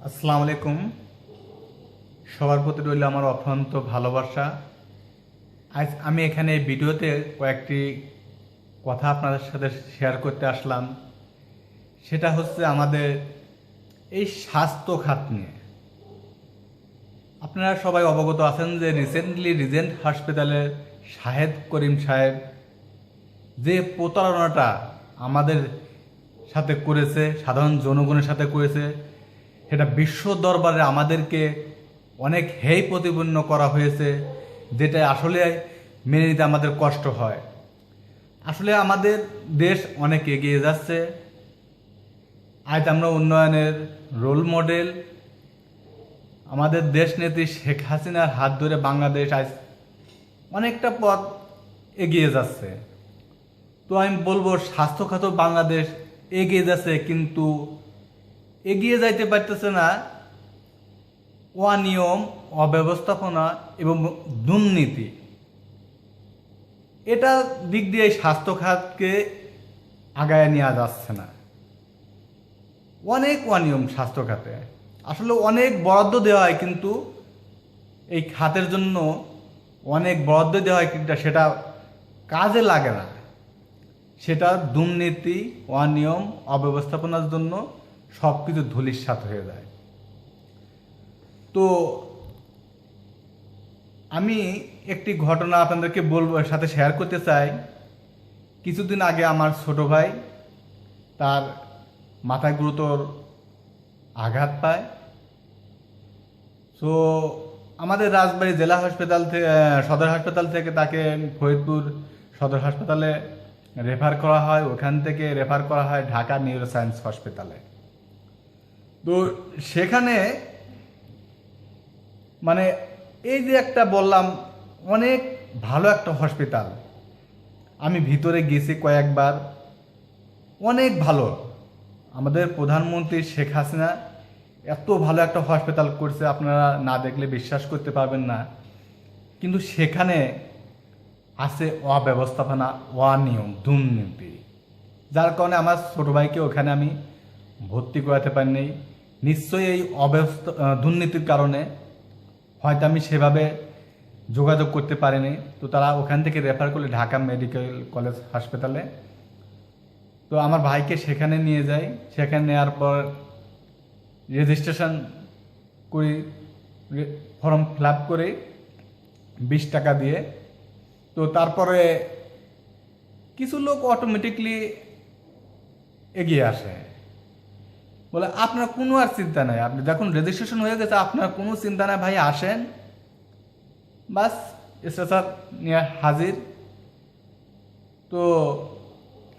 আসসালামু আলাইকুম। সবার প্রতি রইল আমার অফুরন্ত ভালোবাসা। আজ আমি এখানে এই ভিডিওতে কয়েকটি কথা আপনাদের সাথে শেয়ার করতে আসলাম। সেটা হচ্ছে আমাদের এই স্বাস্থ্য খাত নিয়ে। আপনারা সবাই অবগত আছেন যে রিসেন্টলি রিজেন্ট হসপিটালের শাহেদ করিম সাহেব যে প্রতারণাটা আমাদের সাথে করেছে, সাধারণ জনগণের সাথে করেছে, সেটা বিশ্ব দরবারে আমাদেরকে অনেক হেয় প্রতিপন্ন করা হয়েছে, যেটা আসলে মেনে নিতে আমাদের কষ্ট হয়। আসলে আমাদের দেশ অনেক এগিয়ে যাচ্ছে। আজ আমরা উন্নয়নের রোল মডেল। আমাদের দেশ নেত্রী শেখ হাসিনার হাত ধরে বাংলাদেশ আজ অনেকটা পথ এগিয়ে যাচ্ছে। তো আমি বলবো স্বাস্থ্য খাত বাংলাদেশ এগিয়ে যাচ্ছে, কিন্তু এগিয়ে যাইতে পারতেছে না অনিয়ম, অব্যবস্থাপনা এবং দুর্নীতি। এটা দিক দিয়ে স্বাস্থ্য খাতকে আগায় নেওয়া যাচ্ছে না। অনেক অনিয়ম স্বাস্থ্য খাতে। আসলে অনেক বরাদ্দ দেওয়া হয়, কিন্তু এই খাতের জন্য অনেক বরাদ্দ দেওয়া হয়, কিন্তু সেটা কাজে লাগে না। সেটা দুর্নীতি, অনিয়ম, অব্যবস্থাপনার জন্য সব কিছু ধূলিসাৎ হয়ে যায়। তো আমি একটি ঘটনা আপনাদেরকে বলবো, সাথে শেয়ার করতে চাই। কিছুদিন আগে আমার ছোট ভাই, তার মাথায় গুরুতর আঘাত পায়। তো আমাদের রাজবাড়ী জেলা হাসপাতাল থেকে, সদর হাসপাতাল থেকে তাকে ফরিদপুর সদর হাসপাতালে রেফার করা হয়। ওখান থেকে রেফার করা হয় ঢাকা নিউরো সায়েন্স হসপিটালে। তো সেখানে মানে এই যে একটা বললাম, অনেক ভালো একটা হসপিটাল। আমি ভিতরে গেছি কয়েকবার, অনেক ভালো। আমাদের প্রধানমন্ত্রী শেখ হাসিনা এত ভালো একটা হসপিটাল করছে, আপনারা না দেখলে বিশ্বাস করতে পারবেন না। কিন্তু সেখানে আছে অব্যবস্থাপনা, অনিয়ম, দুর্নীতি, যার কারণে আমার ছোটো ভাইকে ওখানে আমি ভর্তি করাতে পারিনি। নিশ্চয়ই এই দুর্নীতির কারণে হয়তো আমি সেভাবে যোগাযোগ করতে পারিনি। তো তারা ওখান থেকে রেফার করলে ঢাকা মেডিকেল কলেজ হাসপাতালে। তো আমার ভাইকে সেখানে নিয়ে যাই। সেখানে নেওয়ার পর রেজিস্ট্রেশন করি, ফর্ম ফিল আপ করে 20 টাকা দিয়ে। তো তারপরে কিছু লোক অটোমেটিকলি এগিয়ে আসে, বলে আপনার কোনো আর চিন্তা নাই, আপনি দেখুন রেজিস্ট্রেশন হয়ে গেছে, আপনার কোনো চিন্তা নাই ভাই, আসেন, বাস স্ট্রেচার নিয়ে হাজির। তো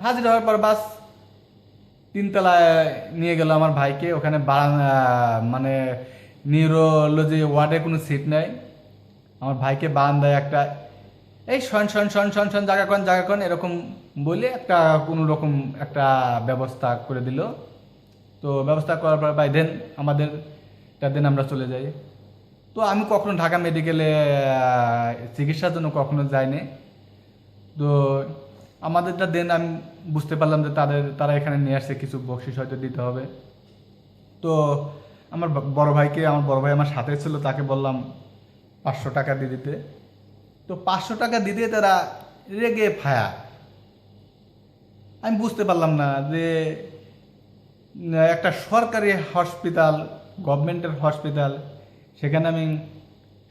হাজির হওয়ার পর বাস 3 তলায় নিয়ে গেল আমার ভাইকে। ওখানে মানে নিউরোলজি ওয়ার্ডে কোনো সিট নেই। আমার ভাইকে বারান্দায় একটা এই শন শন শন শন শন জায়গা করেন এরকম বলে একটা কোনো রকম একটা ব্যবস্থা করে দিল। তো ব্যবস্থা করার পর বাই দেন আমাদেরটা দেন আমরা চলে যাই। তো আমি কখনো ঢাকা মেডিকেলে চিকিৎসার জন্য কখনো যাইনি। তো আমাদেরটা দেন আমি বুঝতে পারলাম যে তারা এখানে নিয়ে আসছে, কিছু বকশিস হয়তো দিতে হবে। তো আমার বড় ভাই আমার সাথে ছিল, তাকে বললাম 500 টাকা দিয়ে দিতে। তো 500 টাকা দিতে তারা রেগে ফায়ার। আমি বুঝতে পারলাম না যে একটা সরকারি হসপিটাল, গভর্নমেন্টের হসপিটাল, সেখানে আমি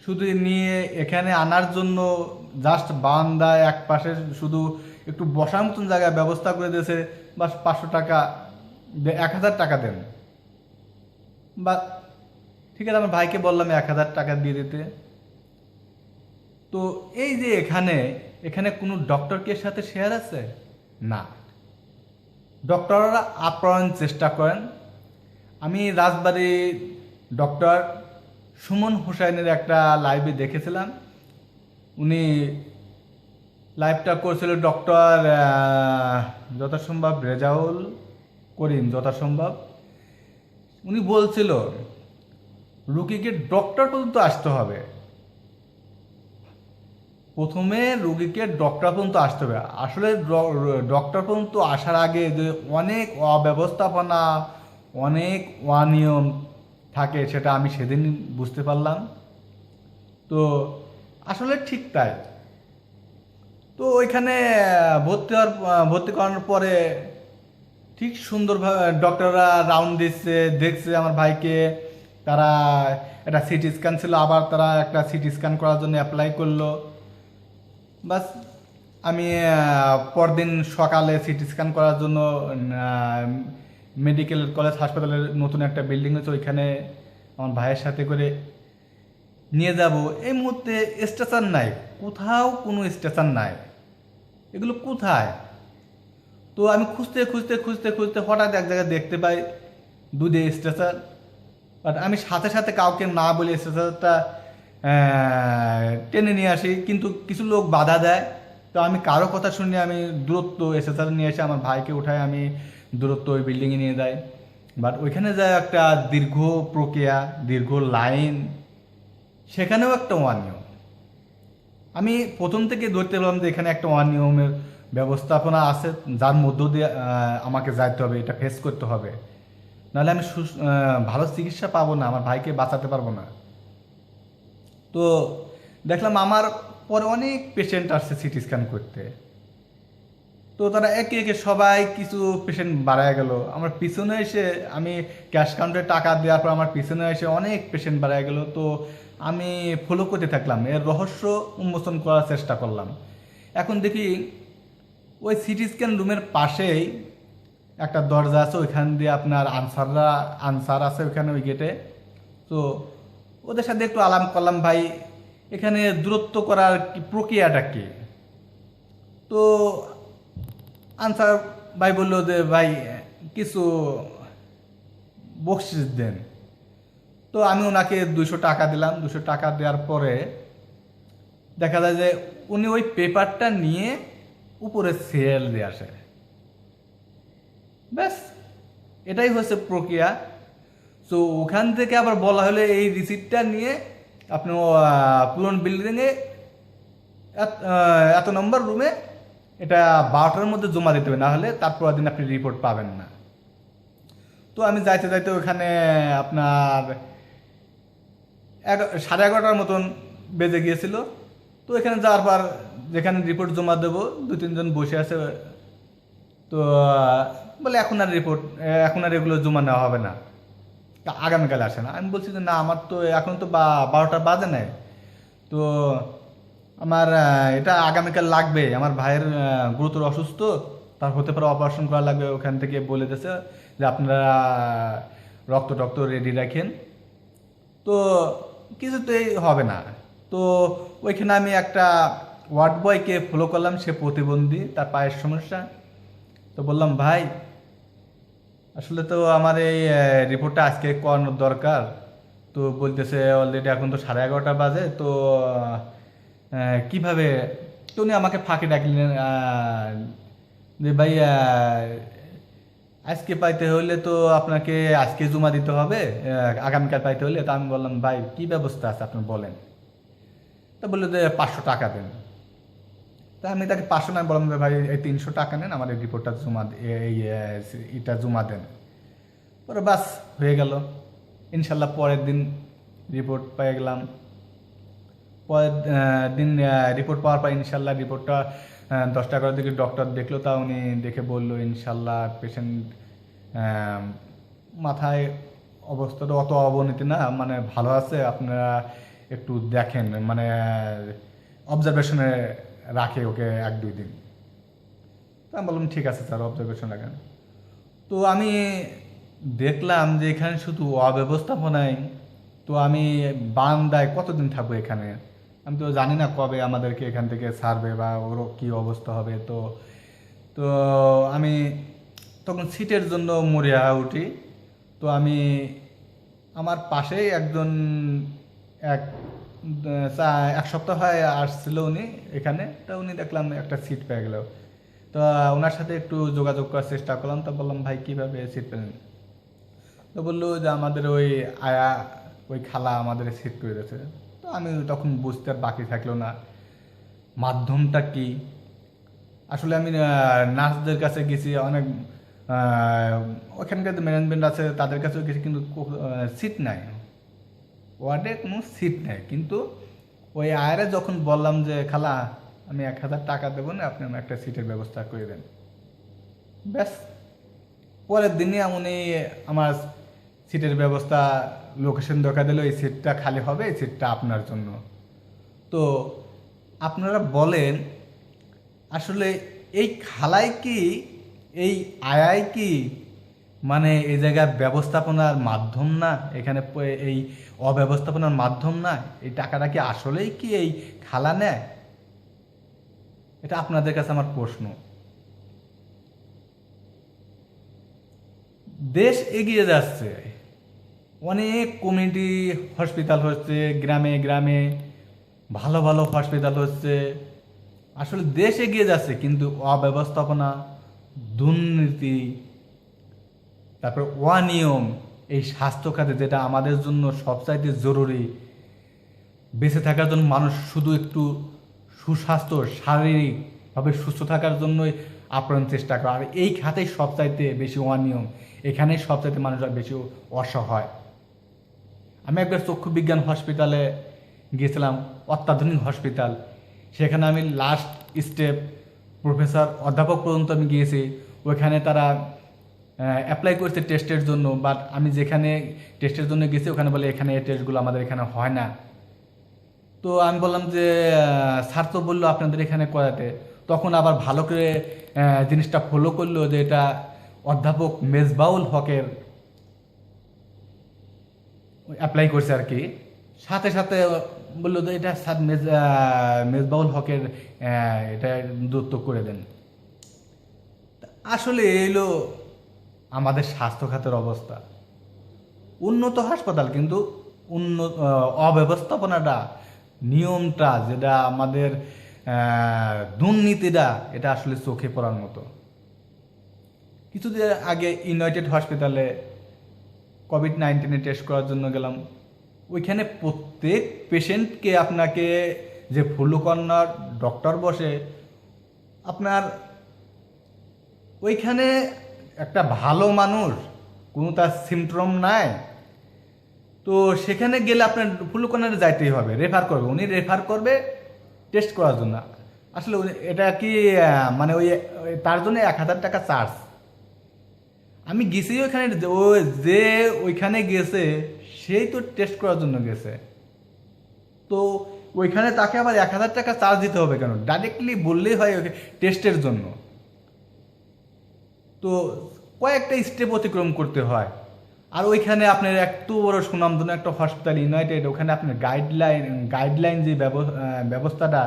শুধু নিয়ে এখানে আনার জন্য জাস্ট বারান্দায় এক পাশে শুধু একটু বসার মতন জায়গায় ব্যবস্থা করে দিয়েছে, বাস 500 টাকা, 1000 টাকা দেন। বা ঠিক আছে, আমার ভাইকে বললাম 1000 টাকা দিয়ে দিতে। তো এই যে এখানে কোনো ডক্টর কি এর সাথে শেয়ার আছে? না, ডক্টররা আপ্রাণ চেষ্টা করেন। আমি রাজবাড়ী ডক্টর সুমন হুসাইনের একটা লাইভে দেখেছিলাম। উনি লাইভটা করছিল ডক্টর যথাসম্ভব রেজাউল করিম, যথাসম্ভব। উনি বলছিল রুগীকে ডক্টর পর্যন্ত আসতে হবে, প্রথমে রুগীকে ডক্টর পর্যন্ত আসতে হবে। আসলে ডক্টর পর্যন্ত আসার আগে যে অনেক অব্যবস্থাপনা, অনেক অনিয়ম থাকে সেটা আমি সেদিন বুঝতে পারলাম। তো আসলে ঠিক তাই। তো ওইখানে ভর্তি করানোর পরে ঠিক সুন্দরভাবে ডক্টররা রাউন্ড দিচ্ছে, দেখছে আমার ভাইকে। তারা একটা সিটি স্ক্যান ছিল, আবার তারা একটা সিটি স্ক্যান করার জন্য অ্যাপ্লাই করলো। বাস আমি পরদিন সকালে সিটি স্ক্যান করার জন্য মেডিকেল কলেজ হাসপাতালের নতুন একটা বিল্ডিং হচ্ছে, ওইখানে আমার ভাইয়ের সাথে করে নিয়ে যাব। এই মুহূর্তে স্টেশন নাই, কোথাও কোনো স্টেশন নাই। এগুলো কোথায়? তো আমি খুঁজতে খুঁজতে খুঁজতে খুঁজতে হঠাৎ এক জায়গায় দেখতে পাই দুধে স্টেশন। বাট আমি সাথে সাথে কাউকে না বলে স্টেশনটা টেনে নিয়ে আসি, কিন্তু কিছু লোক বাধা দেয়। তো আমি কারো কথা শুনে আমি দূরত্ব স্টেশন নিয়ে এসে আমার ভাইকে উঠায় আমি দূরত্ব ওই বিল্ডিংয়ে নিয়ে যাই। বাট ওইখানে যায় একটা দীর্ঘ প্রক্রিয়া, দীর্ঘ লাইন, সেখানেও একটা অনিয়ম। আমি প্রথম থেকে ধরতে পারলাম যে এখানে একটা অনিয়মের ব্যবস্থাপনা আছে, যার মধ্য দিয়ে আমাকে যাইতে হবে, এটা ফেস করতে হবে, নাহলে আমি ভালো চিকিৎসা পাবো না, আমার ভাইকে বাঁচাতে পারবো না। তো দেখলাম আমার পরে অনেক পেশেন্ট আসছে সিটি স্ক্যান করতে। তো তারা একে একে সবাই কিছু পেশেন্ট বাড়ায় গেল। আমার পিছনে এসে আমি ক্যাশ কাউন্টারে টাকা দেওয়ার পর আমার পিছনে এসে অনেক পেশেন্ট বাড়ায় গেল। তো আমি ফলো করতে থাকলাম, এর রহস্য উন্মোচন করার চেষ্টা করলাম। এখন দেখি ওই সিটি স্ক্যান রুমের পাশেই একটা দরজা আছে, ওইখান দিয়ে আপনার আনসার আছে ওইখানে, ওই গেটে। তো ওদের সাথে একটু আলাপ করলাম, ভাই এখানে দূরত্ব করার কি প্রক্রিয়াটা কি? তো আনসার ভাই বললো যে ভাই কিছু বকশিস দেন। তো আমি ওনাকে 200 টাকা দিলাম। 200 টাকা দেওয়ার পরে দেখা যায় যে উনি ওই পেপারটা নিয়ে উপরে সেল দিয়ে আসে। ব্যাস, এটাই হচ্ছে প্রক্রিয়া। তো ওখান থেকে আবার বলা হলে এই রিসিপ্টটা নিয়ে আপনি পুরনো বিল্ডিংয়ে এত নম্বর রুমে এটা 12টার মধ্যে জমা দিতে হবে, না হলে তারপর দিন আপনি রিপোর্ট পাবেন না। তো আমি যাইতে যাইতে ওখানে আপনার 11:30 মতন বেজে গিয়েছিল। তো এখানে যাওয়ার পর যেখানে রিপোর্ট জমা দেবো 2-3 জন বসে আছে। তো বলে এখন আর এগুলো জমা নেওয়া হবে না, আগামীকাল আসে না। আমি বলছি যে না, আমার তো এখন তো 12টা বাজে নাই, তো আমার এটা আগামীকাল লাগবে। আমার ভাইয়ের গুরুতর অসুস্থ, তার হতে পারে অপারেশন করা লাগবে। ওখান থেকে বলে দিয়েছে যে আপনারা রক্ত টক্ত রেডি রাখেন। তো কিছুতেই হবে না। তো ওইখানে আমি একটা ওয়ার্ড বয়কে ফলো করলাম, সে প্রতিবন্ধী, তার পায়ের সমস্যা। তো বললাম ভাই আসলে তো আমার এই রিপোর্টটা আজকে করানোর দরকার। তো বলতেছে অলরেডি এখন তো 11:30 বাজে, তো কিভাবে? তো উনি আমাকে ফাঁকে ডাকলেন যে ভাই আজকে পাইতে হলে তো আপনাকে আজকে জমা দিতে হবে, আগামীকাল পাইতে হলে। তো আমি বললাম ভাই কি ব্যবস্থা আছে আপনি বলেন। তা বললো যে 500 টাকা দেন। তা আমি তাকে 500 না, বললাম যে ভাই এই 300 টাকা নেন, আমার এই রিপোর্টটা এটা জমা দেন। পরে বাস হয়ে গেল। ইনশাল্লাহ পরের দিন রিপোর্ট পেয়ে গেলাম। পরের দিন রিপোর্ট পাওয়ার পর ইনশাল্লাহ রিপোর্টটা 10টা করে দিকে ডক্টর দেখলো। তা উনি দেখে বললো ইনশাল্লাহ পেশেন্ট মাথায় অবস্থাটা অত অবনতি না, মানে ভালো আছে, আপনারা একটু দেখেন, মানে অবজারভেশনে রাখে ওকে 1-2 দিন। তো আমি বললাম ঠিক আছে স্যার, অবজারভেশন রাখেন। তো আমি দেখলাম যে এখানে শুধু অব্যবস্থাপনায়। তো আমি বান্দায় কতদিন থাকবো এখানে? আমি তো জানি না কবে আমাদেরকে এখান থেকে ছাড়বে বা ওর কী অবস্থা হবে। তো তো আমি তখন সিটের জন্য মরিয়া উঠি। তো আমি আমার পাশেই একজন এক 1 সপ্তাহ হয় আসছিল উনি এখানে। তা উনি দেখলাম একটা সিট পেয়ে গেল। তো ওনার সাথে একটু যোগাযোগ করার চেষ্টা করলাম। তো বললাম ভাই কীভাবে সিট পেলেন? তো বললো যে আমাদের ওই খালা আমাদের সিট করে দিয়েছে। তো আমি তখন বুঝতে আর বাকি থাকলো না মাধ্যমটা কি। আসলে আমি নার্সদের কাছে গেছি, অনেক ওখানকার যে ম্যানেজমেন্ট আছে তাদের কাছেও গেছি, কিন্তু সিট নাই, ওয়ার্ডে কোনো সিট নেই। কিন্তু ওই আয়ারে যখন বললাম যে খালা আমি 1,000 টাকা দেবো না, আপনি আমার একটা সিটের ব্যবস্থা করে দেন, ব্যাস পরের দিনই উনি আমার সিটের ব্যবস্থা লোকেশন দেখা দিল, এই সিটটা খালি হবে, এই সিটটা আপনার জন্য। তো আপনারা বলেন আসলে এই খালাই কি, এই আয়াই কি মানে এই জায়গায় ব্যবস্থাপনার মাধ্যম না, এখানে এই অব্যবস্থাপনার মাধ্যম না? এই টাকাটা কি আসলেই কি এই খালা নেয়? এটা আপনাদের কাছে আমার প্রশ্ন। দেশ এগিয়ে যাচ্ছে, অনেক কমিউনিটি হসপিটাল হচ্ছে, গ্রামে গ্রামে ভালো ভালো হসপিটাল হচ্ছে, আসলে দেশ এগিয়ে যাচ্ছে, কিন্তু অব্যবস্থাপনা, দুর্নীতি, তারপর অনিয়ম, এই স্বাস্থ্য খাতে যেটা আমাদের জন্য সবচাইতে জরুরি, বেঁচে থাকার জন্য মানুষ শুধু একটু সুস্বাস্থ্য, শারীরিকভাবে সুস্থ থাকার জন্যই আপ্রাণ চেষ্টা করে, আর এই খাতেই সবচাইতে বেশি অনিয়ম, এখানেই সবচাইতে মানুষরা বেশি অসহায়। আমি একবার চক্ষু বিজ্ঞান হসপিটালে গিয়েছিলাম, অত্যাধুনিক হসপিটাল, সেখানে আমি লাস্ট স্টেপ প্রফেসর অধ্যাপক পর্যন্ত আমি গিয়েছি। ওইখানে তারা অ্যাপ্লাই করছে টেস্টের জন্য, বাট আমি যেখানে টেস্টের জন্য গেছি ওখানে বলে এখানে এই টেস্টগুলো আমাদের এখানে হয় না। তো আমি বললাম যে স্যার তো বললো আপনাদের এখানে করাতে, তখন আবার ভালো করে জিনিসটা ফলো করলো যে এটা অধ্যাপক মেজবাউল হকের অ্যাপ্লাই করছে আর কি, সাথে সাথে বললো যে এটা স্যার মেজবাউল হকের এটা দূরত্ব করে দেন। আসলে এলো আমাদের স্বাস্থ্য খাতের অবস্থা। উন্নত হাসপাতাল, কিন্তু অব্যবস্থাপনাটা, নিয়মটা, যেটা আমাদের দুর্নীতিটা, এটা আসলে চোখে পড়ার মতো। কিছুদিন আগে ইউনাইটেড হসপিটালে কোভিড-19 টেস্ট করার জন্য গেলাম, ওইখানে প্রত্যেক পেশেন্টকে আপনাকে যে ফ্লু কর্নার ডক্টর বসে, আপনার ওইখানে একটা ভালো মানুষ, কোনো তার সিমটম নাই, তো সেখানে গেলে আপনার ফ্লু কর্নারে যাইতেই হবে, রেফার করবে, উনি রেফার করবে টেস্ট করার জন্য। আসলে এটা কি মানে ওই তার জন্য 1,000 টাকা চার্জ। আমি গেছি ওইখানে, ও যে ওইখানে গেছে সেই তো টেস্ট করার জন্য গেছে, তো ওইখানে তাকে আবার 1,000 টাকা চার্জ দিতে হবে কেন? ডাইরেক্টলি বললেই হয় টেস্টের জন্য। তো কয়েকটা স্টেপ অতিক্রম করতে হয়। আর ওইখানে আপনার এত বড় সুনামধন্য একটা হসপিটাল ইউনাইটেড, ওখানে আপনার গাইডলাইন যে ব্যবস্থাটা,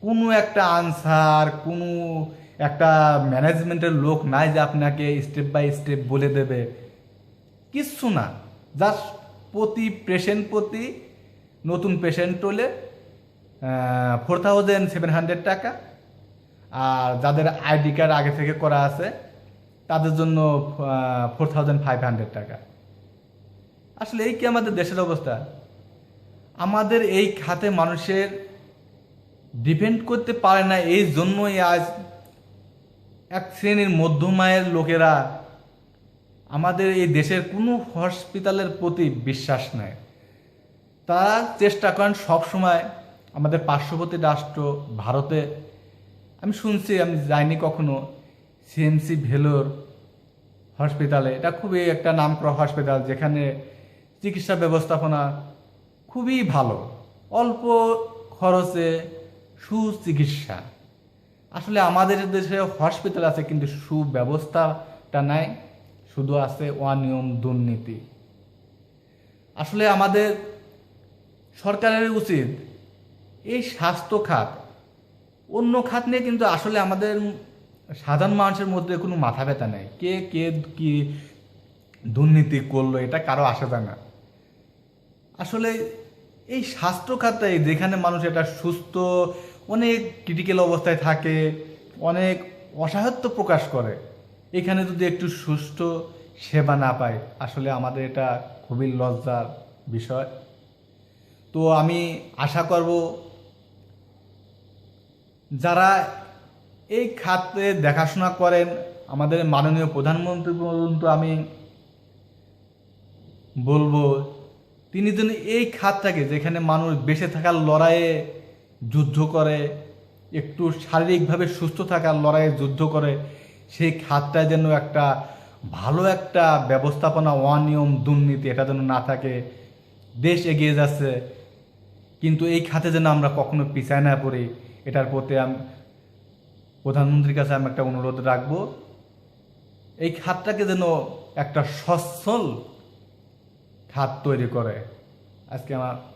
কোনো একটা আনসার, কোনো একটা ম্যানেজমেন্টের লোক নাই যে আপনাকে স্টেপ বাই স্টেপ বলে দেবে, কিচ্ছু না। জাস্ট প্রতি নতুন পেশেন্ট হলে 4,700 টাকা, আর যাদের আইডি কার্ড আগে থেকে করা আছে তাদের জন্য 4,500 টাকা। আসলে এই কি আমাদের দেশের অবস্থা? আমাদের এই খাতে মানুষের ডিপেন্ড করতে পারে না, এই জন্যই আজ এক শ্রেণীর মধ্যম আয়ের লোকেরা আমাদের এই দেশের কোনো হসপিটালের প্রতি বিশ্বাস নেয়। তারা চেষ্টা করেন সবসময় আমাদের পার্শ্ববর্তী রাষ্ট্র ভারতে, আমি শুনছি, আমি যাইনি কখনো, সিএমসি ভেলোর হসপিটালে, এটা খুবই একটা নামকরা হসপিটাল, যেখানে চিকিৎসা ব্যবস্থাপনা খুবই ভালো, অল্প খরচে সুচিকিৎসা। আসলে আমাদের দেশে হসপিটাল আছে কিন্তু সুব্যবস্থাটা নাই, শুধু আছে অনিয়ম, দুর্নীতি। আসলে আমাদের সরকারের উচিত এই স্বাস্থ্য খাত, অন্য খাত নিয়ে কিন্তু আসলে আমাদের সাধারণ মানুষের মধ্যে কোনো মাথা ব্যথা নেই, কে কে কি দুর্নীতি করলো এটা কারো আসা যায় না। আসলে এই স্বাস্থ্য খাতে, যেখানে মানুষ এটা সুস্থ, অনেক ক্রিটিক্যাল অবস্থায় থাকে, অনেক অসহায়ত্ব প্রকাশ করে, এখানে যদি একটু সুষ্ঠু সেবা না পায়, আসলে আমাদের এটা খুবই লজ্জার বিষয়। তো আমি আশা করব যারা এই খাতে দেখাশোনা করেন, আমাদের মাননীয় প্রধানমন্ত্রী পর্যন্ত আমি বলবো, তিনি যেন এই খাতটাকে, যেখানে মানুষ বেঁচে থাকার লড়াইয়ে যুদ্ধ করে, একটু শারীরিকভাবে সুস্থ থাকার লড়াইয়ে যুদ্ধ করে, সেই খাতটায় যেন একটা ভালো একটা ব্যবস্থাপনা, অনিয়ম, দুর্নীতি এটা যেন না থাকে। দেশ এগিয়ে যাচ্ছে, কিন্তু এই খাতে যেন আমরা কখনো পিছায় না পড়ি, এটার প্রতি আমি প্রধানমন্ত্রীর কাছে আমি একটা অনুরোধ রাখবো। এই খাতটাকে যেন একটা সচ্ছল খাত তৈরি করে। আজকে আমার